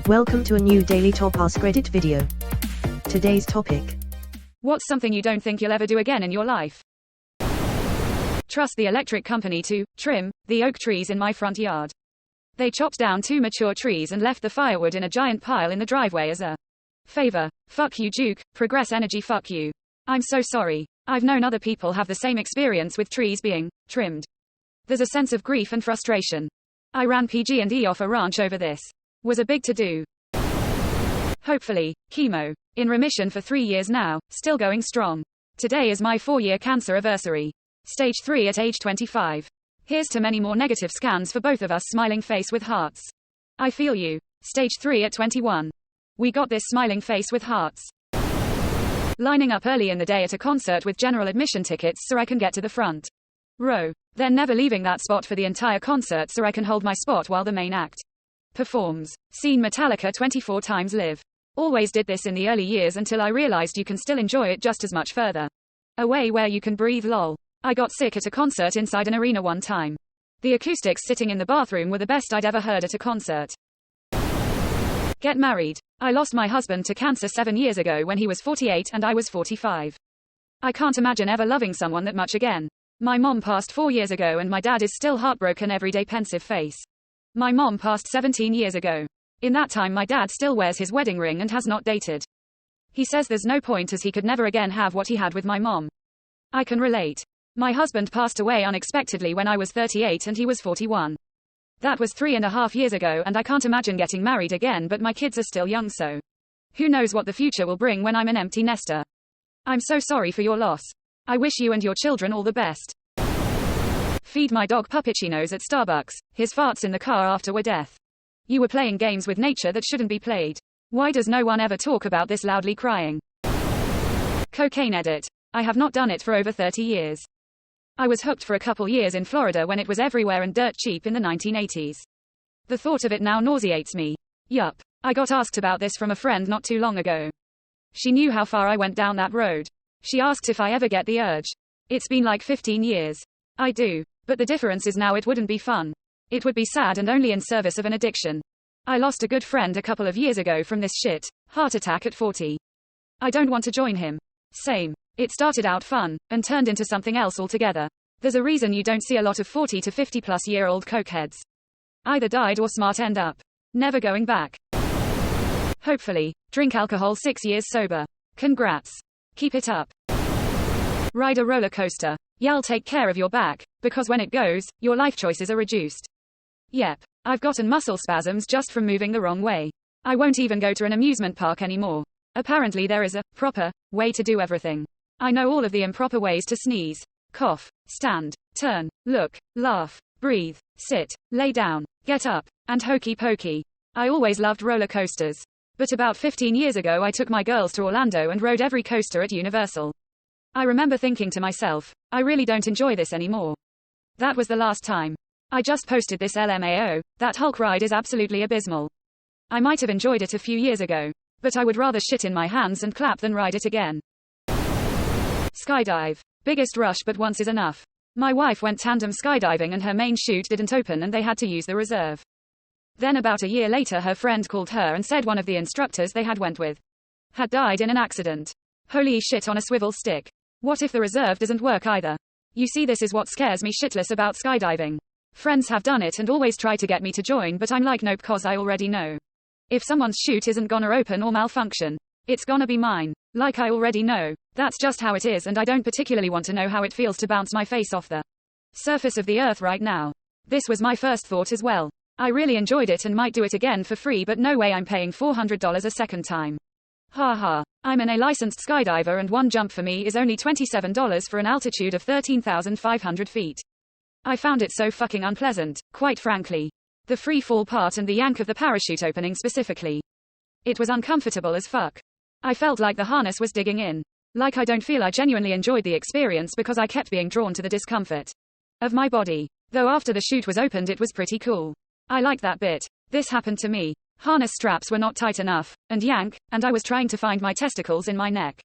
Welcome to a new Daily Top Askreddit video. Today's topic. What's something you don't think you'll ever do again in your life? Trust the electric company to trim the oak trees in my front yard. They chopped down 2 mature trees and left the firewood in a giant pile in the driveway as a favor. Fuck you, Duke. Progress Energy, fuck you. I'm so sorry. I've known other people have the same experience with trees being trimmed. There's a sense of grief and frustration. I ran PG&E off a ranch over this. Was a big to-do. Hopefully, chemo. In remission for 3 years now, still going strong. Today is my 4-year cancer anniversary. Stage 3 at age 25. Here's to many more negative scans for both of us, smiling face with hearts. I feel you. Stage 3 at 21. We got this, smiling face with hearts. Lining up early in the day at a concert with general admission tickets so I can get to the front row. Then never leaving that spot for the entire concert so I can hold my spot while the main act performs. Seen Metallica 24 times live. Always did this in the early years until I realized you can still enjoy it just as much further away where you can breathe, lol. I got sick at a concert inside an arena one time. The acoustics sitting in the bathroom were the best I'd ever heard at a concert. Get married. I lost my husband to cancer 7 years ago when he was 48 and I was 45. I can't imagine ever loving someone that much again. My mom passed 4 years ago and my dad is still heartbroken, everyday pensive face. My mom passed 17 years ago. In that time my dad still wears his wedding ring and has not dated. He says there's no point as he could never again have what he had with my mom. I can relate. My husband passed away unexpectedly when I was 38 and he was 41. That was 3.5 years ago and I can't imagine getting married again, but my kids are still young, so who knows what the future will bring when I'm an empty nester. I'm so sorry for your loss. I wish you and your children all the best. Feed my dog puppuccinos at Starbucks. His farts in the car after were death. You were playing games with nature that shouldn't be played. Why does no one ever talk about this, loudly crying? Cocaine edit. I have not done it for over 30 years. I was hooked for a couple years in Florida when it was everywhere and dirt cheap in the 1980s. The thought of it now nauseates me. Yup. I got asked about this from a friend not too long ago. She knew how far I went down that road. She asked if I ever get the urge. It's been like 15 years. I do. But the difference is now it wouldn't be fun. It would be sad and only in service of an addiction. I lost a good friend a couple of years ago from this shit. Heart attack at 40. I don't want to join him. Same. It started out fun, and turned into something else altogether. There's a reason you don't see a lot of 40 to 50 plus year old cokeheads. Either died or smart end up. Never going back. Hopefully. Drink alcohol 6 years sober. Congrats. Keep it up. Ride a roller coaster. Y'all take care of your back, because when it goes, your life choices are reduced. Yep. I've gotten muscle spasms just from moving the wrong way. I won't even go to an amusement park anymore. Apparently there is a proper way to do everything. I know all of the improper ways to sneeze, cough, stand, turn, look, laugh, breathe, sit, lay down, get up, and hokey pokey. I always loved roller coasters. But about 15 years ago I took my girls to Orlando and rode every coaster at Universal. I remember thinking to myself, I really don't enjoy this anymore. That was the last time. I just posted this LMAO, that Hulk ride is absolutely abysmal. I might have enjoyed it a few years ago, but I would rather shit in my hands and clap than ride it again. Skydive. Biggest rush, but once is enough. My wife went tandem skydiving and her main chute didn't open and they had to use the reserve. Then about a year later her friend called her and said one of the instructors they had went with had died in an accident. Holy shit on a swivel stick. What if the reserve doesn't work either? You see, this is what scares me shitless about skydiving. Friends have done it and always try to get me to join, but I'm like, nope, cause I already know. If someone's chute isn't gonna open or malfunction, it's gonna be mine. Like I already know. That's just how it is, and I don't particularly want to know how it feels to bounce my face off the surface of the earth right now. This was my first thought as well. I really enjoyed it and might do it again for free, but no way I'm paying $400 a second time. Ha ha. I'm an A-licensed skydiver and one jump for me is only $27 for an altitude of 13,500 feet. I found it so fucking unpleasant, quite frankly. The free fall part and the yank of the parachute opening specifically. It was uncomfortable as fuck. I felt like the harness was digging in. Like I don't feel I genuinely enjoyed the experience because I kept being drawn to the discomfort of my body. Though after the chute was opened it was pretty cool. I liked that bit. This happened to me. Harness straps were not tight enough, and yank, and I was trying to find my testicles in my neck.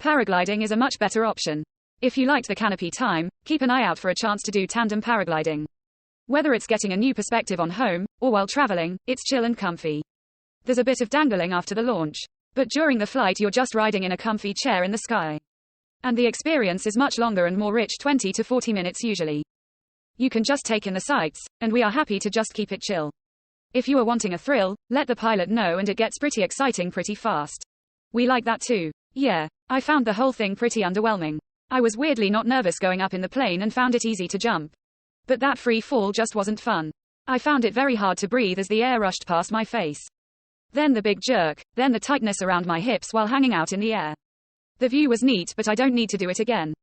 Paragliding is a much better option. If you liked the canopy time, keep an eye out for a chance to do tandem paragliding. Whether it's getting a new perspective on home, or while traveling, it's chill and comfy. There's a bit of dangling after the launch. But during the flight you're just riding in a comfy chair in the sky. And the experience is much longer and more rich, 20 to 40 minutes usually. You can just take in the sights, and we are happy to just keep it chill. If you are wanting a thrill, let the pilot know and it gets pretty exciting pretty fast. We like that too. Yeah, I found the whole thing pretty underwhelming. I was weirdly not nervous going up in the plane and found it easy to jump. But that free fall just wasn't fun. I found it very hard to breathe as the air rushed past my face. Then the big jerk, then the tightness around my hips while hanging out in the air. The view was neat, but I don't need to do it again.